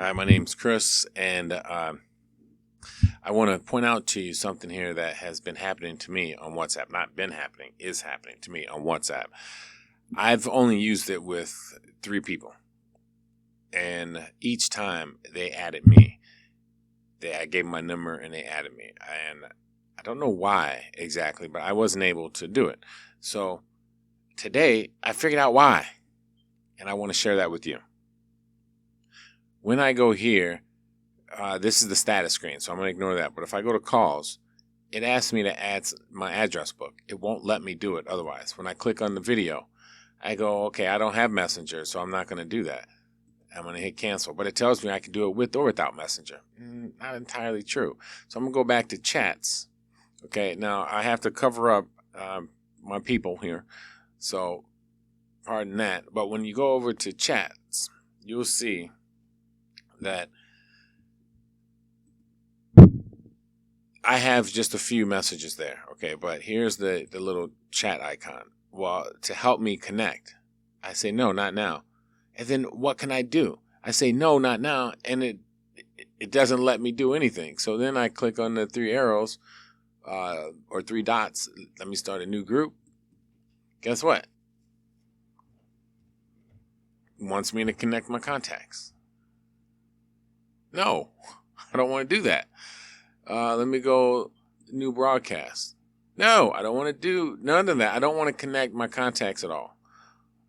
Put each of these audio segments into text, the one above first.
Hi, my name's Chris, and I want to point out to you something here that has been happening to me on WhatsApp. Not been happening, is happening to me on WhatsApp. I've only used it with 3 people, and each time they added me. I gave them my number, and they added me. And I don't know why exactly, but I wasn't able to do it. So today, I figured out why, and I want to share that with you. When I go here, this is the status screen, so I'm going to ignore that. But if I go to calls, it asks me to add my address book. It won't let me do it otherwise. When I click on the video, I go, okay, I don't have Messenger, so I'm not going to do that. I'm going to hit cancel. But it tells me I can do it with or without Messenger. Not entirely true. So I'm going to go back to chats. Okay, now I have to cover up my people here. So pardon that. But when you go over to chats, you'll see that I have just a few messages there, okay? But here's the little chat icon. Well, to help me connect, I say, no, not now. And then what can I do? I say, no, not now, and it doesn't let me do anything. So then I click on the 3 arrows or 3 dots. Let me start a new group. Guess what? It wants me to connect my contacts. No, I don't want to do that. Let me go new broadcast. No, I don't want to do none of that. I don't want to connect my contacts at all.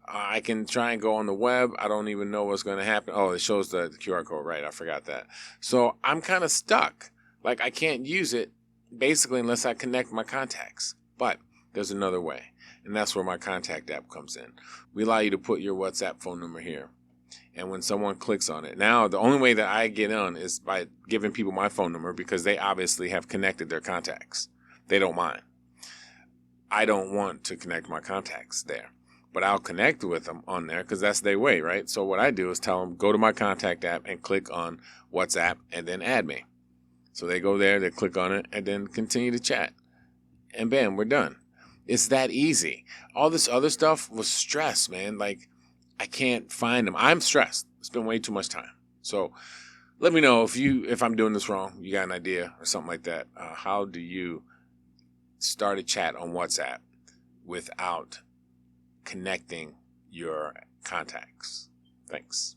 I can try and go on the web. I don't even know what's going to happen. Oh, it shows the QR code. Right. I forgot that. So I'm kind of stuck. Like I can't use it basically unless I connect my contacts. But there's another way. And that's where my contact app comes in. We allow you to put your WhatsApp phone number here. And when someone clicks on it, now the only way that I get on is by giving people my phone number because they obviously have connected their contacts. They don't mind. I don't want to connect my contacts there, but I'll connect with them on there because that's their way, right? So what I do is tell them, go to my contact app and click on WhatsApp and then add me. So they go there, they click on it, and then continue to chat. And bam, we're done. It's that easy. All this other stuff was stress, man. Like, I can't find them. I'm stressed. It's been way too much time. So let me know if I'm doing this wrong. You got an idea or something like that. How do you start a chat on WhatsApp without connecting your contacts? Thanks.